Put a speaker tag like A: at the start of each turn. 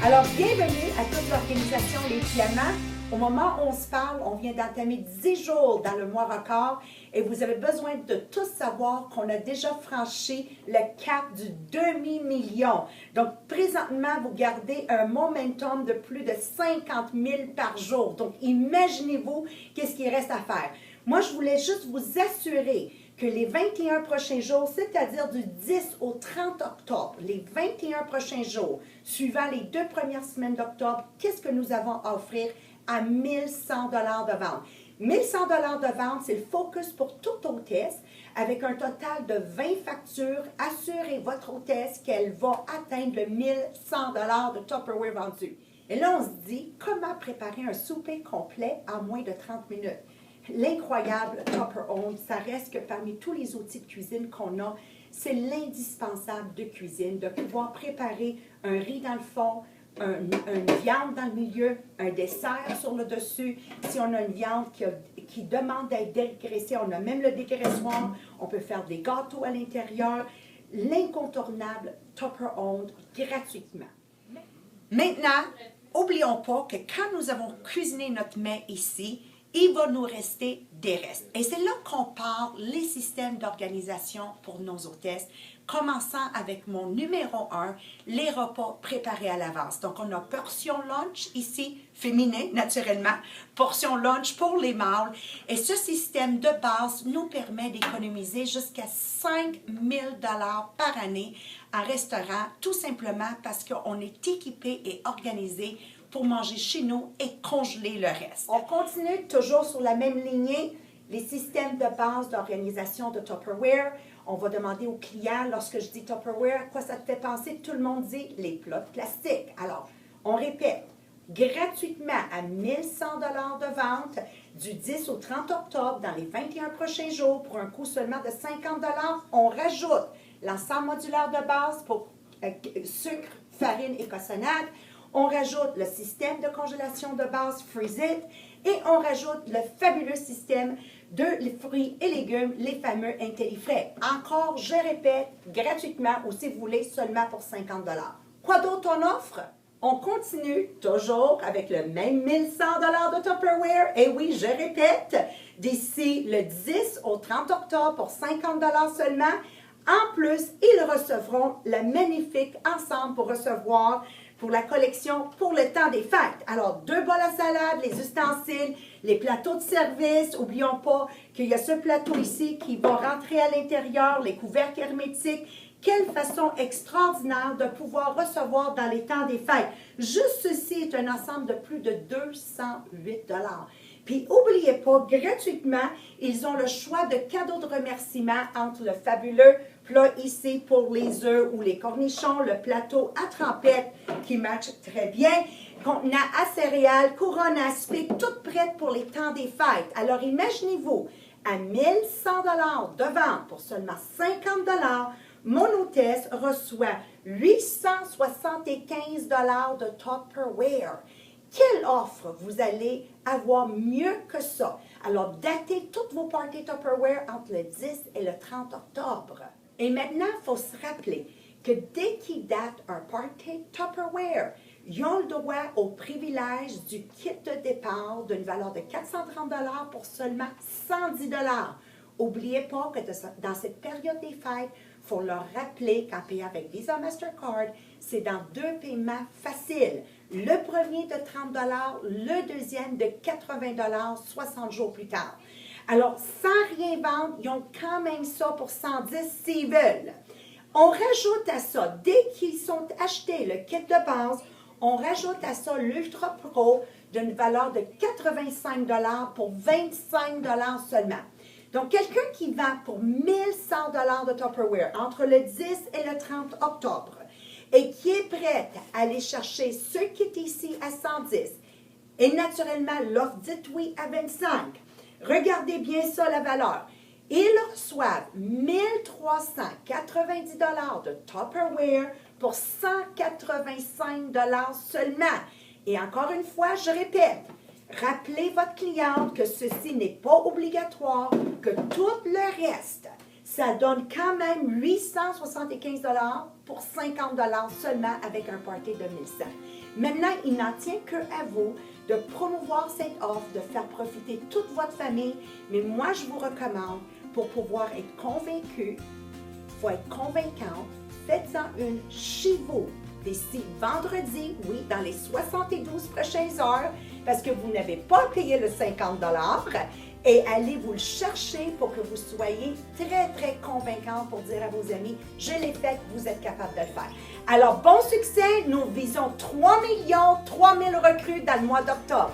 A: Alors, bienvenue à toute l'organisation Les Diamants. Au moment où on se parle, on vient d'entamer 10 jours dans le mois record et vous avez besoin de tous savoir qu'on a déjà franchi le cap du demi-million. Donc, présentement, vous gardez un momentum de plus de 50 000 par jour. Donc, imaginez-vous qu'est-ce qu'il reste à faire. Moi, je voulais juste vous assurer que les 21 prochains jours, c'est-à-dire du 10 au 30 octobre, les 21 prochains jours, suivant les 2 premières semaines d'octobre, qu'est-ce que nous avons à offrir à 1100 $ de vente? 1100 $ de vente, c'est le focus pour toute hôtesse avec un total de 20 factures. Assurez votre hôtesse qu'elle va atteindre le 1100 $ de Tupperware vendu. Et là, on se dit, comment préparer un souper complet en moins de 30 minutes? L'incroyable Tupperware, ça reste que parmi tous les outils de cuisine qu'on a, c'est l'indispensable de cuisine, de pouvoir préparer un riz dans le fond, une viande dans le milieu, un dessert sur le dessus. Si on a une viande qui demande d'être dégraissée, on a même le dégraissoir, on peut faire des gâteaux à l'intérieur. L'incontournable Tupperware gratuitement. Maintenant, n'oublions pas que quand nous avons cuisiné notre mets ici, il va nous rester des restes. Et c'est là qu'on part les systèmes d'organisation pour nos hôtesses, commençant avec mon numéro 1, les repas préparés à l'avance. Donc, on a portion lunch ici, féminin, naturellement, portion lunch pour les mâles. Et ce système de base nous permet d'économiser jusqu'à 5 000 $ par année en restaurant, tout simplement parce qu'on est équipé et organisé pour manger chez nous et congeler le reste. On continue toujours sur la même lignée, les systèmes de base d'organisation de Tupperware. On va demander aux clients, lorsque je dis Tupperware, à quoi ça te fait penser? Tout le monde dit les plats de plastique. Alors, on répète, gratuitement à 1100 $ de vente du 10 au 30 octobre dans les 21 prochains jours pour un coût seulement de 50 $. On rajoute l'ensemble modulaire de base pour sucre, farine et cassonade. On rajoute le système de congélation de base Freeze It et on rajoute le fabuleux système de fruits et légumes, les fameux IntelliFrais. Encore, je répète, gratuitement ou si vous voulez, seulement pour 50 $. Quoi d'autre on offre? On continue toujours avec le même 1100 $ de Tupperware. Et oui, je répète, d'ici le 10 au 30 octobre pour 50 $ seulement. En plus, ils recevront le magnifique ensemble pour recevoir pour la collection pour le temps des fêtes. Alors, 2 bols à salade, les ustensiles, les plateaux de service. N'oublions pas qu'il y a ce plateau ici qui va rentrer à l'intérieur, les couvercles hermétiques. Quelle façon extraordinaire de pouvoir recevoir dans les temps des fêtes. Juste ceci est un ensemble de plus de 208 $. Puis, n'oubliez pas, gratuitement, ils ont le choix de cadeaux de remerciement entre le fabuleux plat ici pour les œufs ou les cornichons, le plateau à trempette qui match très bien, contenant à céréales, couronne à aspic, toute prête pour les temps des fêtes. Alors, imaginez-vous, à 1100 $ de vente pour seulement 50 $, mon hôtesse reçoit 875 $ de Tupperware. Quelle offre vous allez avoir mieux que ça? Alors, datez toutes vos parties Tupperware entre le 10 et le 30 octobre. Et maintenant, il faut se rappeler que dès qu'ils datent un party Tupperware, ils ont le droit au privilège du kit de départ d'une valeur de 430 $ pour seulement 110 $. N'oubliez pas que dans cette période des fêtes, il faut leur rappeler qu'en payant avec Visa Mastercard, c'est dans 2 paiements faciles. Le premier de 30 $, le deuxième de 80 $, 60 jours plus tard. Alors, sans rien vendre, ils ont quand même ça pour 110 s'ils veulent. On rajoute à ça, dès qu'ils sont achetés le kit de base, on rajoute à ça l'Ultra Pro d'une valeur de 85 $ pour 25 $ seulement. Donc, quelqu'un qui vend pour 1100 $ de Tupperware entre le 10 et le 30 octobre et qui est prête à aller chercher ce qui est ici à 110 et naturellement l'offre dites oui à 25, regardez bien ça la valeur. Ils reçoivent 1390 $ de Tupperware pour 185 $ seulement. Et encore une fois, je répète, rappelez votre cliente que ceci n'est pas obligatoire, que tout le reste, ça donne quand même 875 $ pour 50 $ seulement avec un party de 1100. Maintenant, il n'en tient qu'à vous de promouvoir cette offre, de faire profiter toute votre famille. Mais moi, je vous recommande, pour pouvoir être convaincu, il faut être convaincant, faites-en une chez vous. D'ici vendredi, oui, dans les 72 prochaines heures, parce que vous n'avez pas payé le 50 $ et allez vous le chercher pour que vous soyez très, très convaincant pour dire à vos amis, je l'ai fait, vous êtes capable de le faire. Alors, bon succès, nous visons 3 000 recrues dans le mois d'octobre.